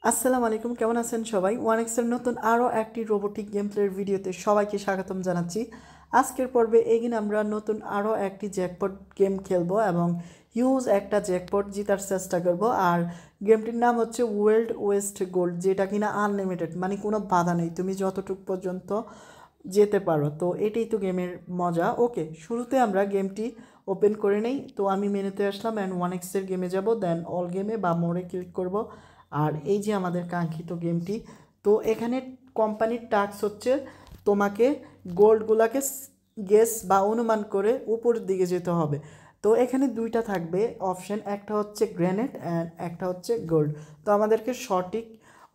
আসসালামু আলাইকুম, কেমন আছেন সবাই? ওয়ানেক্সের নতুন আরও একটি রোবোটিক গেম প্লের ভিডিওতে সবাইকে স্বাগতম জানাচ্ছি। আজকের পর্বে এগিন আমরা নতুন আরও একটি জ্যাকপট গেম খেলবো এবং হিউজ একটা জ্যাকপট জেতার চেষ্টা করব। আর গেমটির নাম হচ্ছে ওয়াইল্ড ওয়েস্ট গোল্ড, যেটা কিনা আনলিমিটেড, মানে কোনো বাধা নেই, তুমি যতটুকু পর্যন্ত যেতে পারো। তো এটাই তো গেমের মজা। ওকে, শুরুতে আমরা গেমটি ওপেন করে নেই। তো আমি মেনুতে আসলাম অ্যান্ড ওয়ানেক্সের গেমে যাব, দেন অল গেমে বা মোড়ে ক্লিক করব। আর এই যে আমাদের কাঙ্ক্ষিত গেমটি, তো এখানে কোম্পানির টাস্ক হচ্ছে তোমাকে গোল্ডগুলোকে গেস বা অনুমান করে উপরের দিকে যেতে হবে। তো এখানে দুইটা থাকবে অপশন, একটা হচ্ছে গ্রেনেড অ্যান্ড একটা হচ্ছে গোল্ড। তো আমাদেরকে সঠিক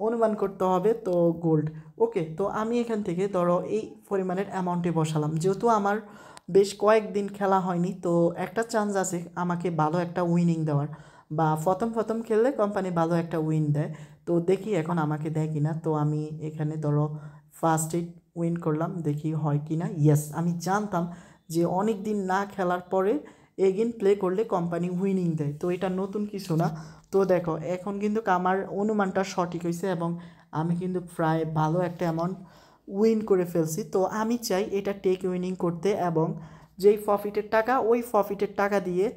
অনুমান করতে হবে তো গোল্ড। ওকে, তো আমি এখান থেকে ধরো এই পরিমাণের অ্যামাউন্টে বসালাম, যেহেতু আমার বেশ কয়েকদিন খেলা হয়নি, তো একটা চান্স আছে আমাকে ভালো একটা উইনিং দেওয়ার, বা প্রথম প্রথম খেললে কোম্পানি ভালো একটা উইন দেয়। তো দেখি এখন আমাকে দেয় কিনা। তো আমি এখানে ধরো ফার্স্ট এইড উইন করলাম, দেখি হয় কি না। ইয়েস, আমি জানতাম যে অনেক দিন না খেলার পরে এগেন প্লে করলে কোম্পানি উইনিং দেয়, তো এটা নতুন কিছু না। তো দেখো এখন কিন্তু আমার অনুমানটা সঠিক হয়েছে এবং আমি কিন্তু প্রায় ভালো একটা অ্যামাউন্ট উইন করে ফেলছি। তো আমি চাই এটা টেক উইনিং করতে এবং যেই প্রফিটের টাকা, ওই প্রফিটের টাকা দিয়ে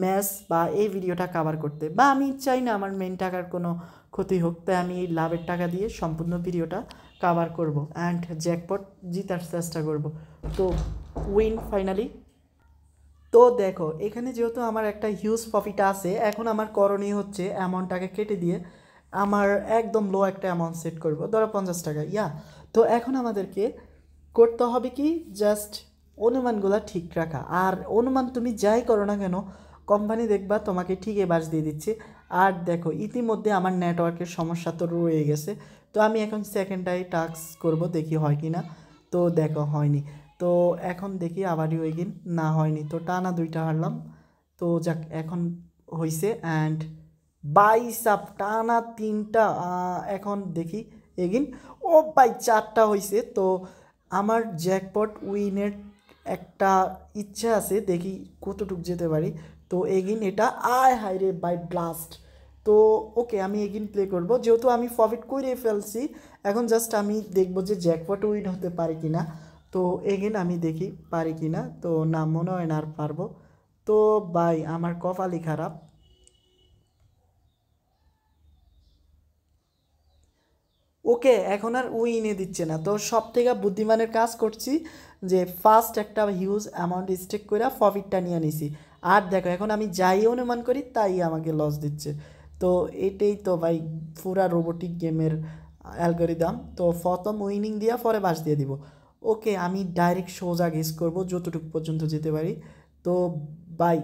ম্যাচ বা এই ভিডিওটা কাভার করতে, বা আমি চাই না আমার মেন টাকার কোনো ক্ষতি হোক, তাই আমি এই লাভের টাকা দিয়ে সম্পূর্ণ ভিডিওটা কাভার করব অ্যান্ড জ্যাকপট জিতার চেষ্টা করব। তো উইন ফাইনালি। তো দেখো এখানে যেহেতু আমার একটা হিউজ প্রফিট আছে, এখন আমার করণীয় হচ্ছে অ্যামাউন্টটাকে কেটে দিয়ে আমার একদম লো একটা অ্যামাউন্ট সেট করব, ধরো 50 টাকা। তো এখন আমাদেরকে করতে হবে কি, জাস্ট অনুমানগুলো ঠিক রাখা। আর অনুমান তুমি যাই করো না কেন, কোম্পানি দেখবা তোমাকে ঠিকই বাস দিয়ে দিচ্ছে। আর দেখো ইতিমধ্যে আমার নেটওয়ার্কের সমস্যা তো রয়ে গেছে। তো আমি এখন সেকেন্ডটাই টাস্ক করব, দেখি হয় কি না। তো দেখো হয়নি। তো এখন দেখি আবারই ওইদিন না হয়নি, তো টানা দুইটা হারলাম। তো যাক, এখন হয়েছে অ্যান্ড 22 টানা তিনটা। এখন দেখি এগিন, ও বাই 4টা হয়েছে। তো আমার জ্যাকপট উইনের একটা ইচ্ছা আছে, দেখি কতটুক যেতে পারি। তো এগিন এটা আয় হাই রে বাই ব্লাস্ট। তো ওকে, আমি এগিন প্লে করব, যেহেতু আমি প্রফিট করে ফেলছি। এখন জাস্ট আমি দেখব যে জ্যাকপট উইন হতে পারে কি না। তো এগেন আমি দেখি পারি কি না। তো না, মনে হয় না আর পারবো। তো ভাই আমার কপালই খারাপ। ওকে, এখন আর উইনে দিচ্ছে না। তো সব থেকে বুদ্ধিমানের কাজ করছি যে ফার্স্ট একটা হিউজ অ্যামাউন্ট স্টেক করে প্রফিটটা নিয়ে নিছি। আর দেখো এখন আমি যাই অনুমান করি তাই আমাকে লস দিচ্ছে। তো এটাই তো ভাই পুরা রোবোটিক গেমের অ্যালগোরিদম। তো প্রথম উইনিং দিয়া পরে বাস দিয়ে দিব। ওকে, আমি ডাইরেক্ট সোজা গেস করব যতটুকু পর্যন্ত যেতে পারি। তো বাই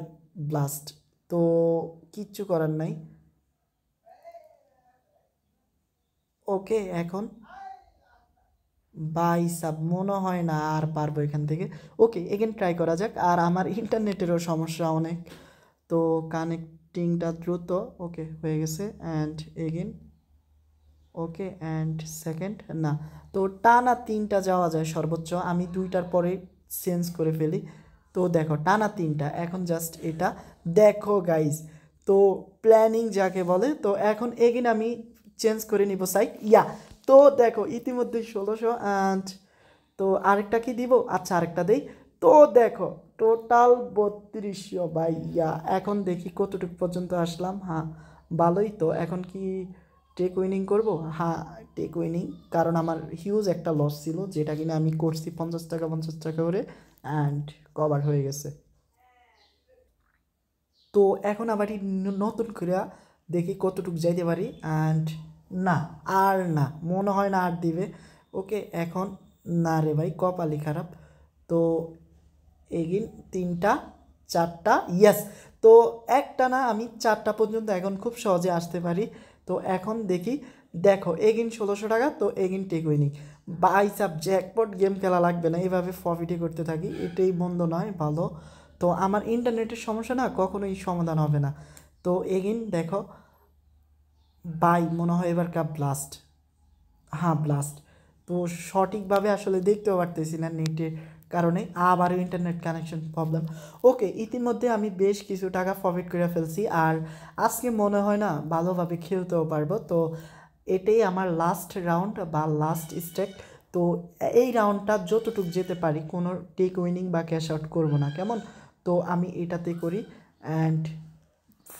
ব্লাস্ট। তো কিচ্ছু করার নাই। ওকে, এখন বাই সাব মনে হয় না আর পারবো এখান থেকে। ওকে, এগেন ট্রাই করা যাক। আর আমার ইন্টারনেটেরও সমস্যা অনেক, তো কানেক্টিংটা দ্রুত। ওকে, হয়ে গেছে and again. Okay and second না। তো টানা তিনটা যাওয়া যায় সর্বোচ্চ, আমি দুইটার পরে চেঞ্জ করে ফেলি। তো দেখো টানা তিনটা, এখন জাস্ট এটা দেখো গাইজ। তো প্ল্যানিং যাকে বলে। তো এখন এগেন আমি চেঞ্জ করে নিব সাইড। তো দেখো ইতিমধ্যে 1600 অ্যান্ড তো আরেকটা কি দিব, আচ্ছা আরেকটা দেই। তো দেখো টোটাল 3200 ভাই। এখন দেখি কতটুকু পর্যন্ত আসলাম। হ্যাঁ, ভালোই। তো এখন কি টেক উইনিং করব? হ্যাঁ, টেক উইনিং, কারণ আমার হিউজ একটা লস ছিল যেটা কিনা আমি করছি 50 টাকা 50 টাকা করে অ্যান্ড কভার হয়ে গেছে। তো এখন আবার নতুন করে দেখি কতটুকু যাইতে পারি অ্যান্ড না, আর না, মনে হয় না আর দিবে। ওকে, এখন না রে ভাই, কপালই খারাপ। তো এগিন তিনটা চারটা, ইয়েস। তো একটা না, আমি চারটা পর্যন্ত এখন খুব সহজে আসতে পারি। তো এখন দেখি, দেখো এগিন 1600 টাকা। তো এগিন টেক উইনিং। বাই সাব জ্যাকপট গেম খেলা লাগবে না, এভাবে প্রফিটই করতে থাকি, এটাই মন্দ নয়, ভালো। তো আমার ইন্টারনেটের সমস্যা না কখনোই সমাধান হবে না। তো এগিন দেখো বাই, মনে হয় এবার কা ব্লাস্ট। হ্যাঁ, ব্লাস্ট। তো সঠিকভাবে আসলে দেখতেও পারতেছি না নেটের কারণে, আবারও ইন্টারনেট কানেকশন প্রবলেম। ওকে, ইতিমধ্যে আমি বেশ কিছু টাকা প্রফিট করে ফেলছি আর আজকে মনে হয় না ভালোভাবে খেলতেও পারবো। তো এটাই আমার লাস্ট রাউন্ড বা লাস্ট স্টেক। তো এই রাউন্ডটা যতটুক যেতে পারি, কোনো টেক উইনিং বা ক্যাশ আউট করবো না, কেমন? তো আমি এটাতে করি অ্যান্ড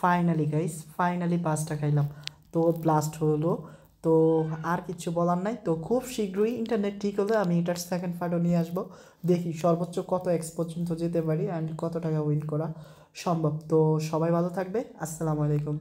ফাইনালি গাইস, ফাইনালি 5টা খাইলাম, তো ব্লাস্ট হলো। তো আর কিছু বলার নাই। তো খুব শীঘ্রই ইন্টারনেট ঠিক হলে আমি এটার সেকেন্ড পার্টও নিয়ে আসবো, দেখি সর্বোচ্চ কত এক্স পর্যন্ত যেতে পারি অ্যান্ড কত টাকা উইন করা সম্ভব। তো সবাই ভালো থাকবে, আসসালামু আলাইকুম।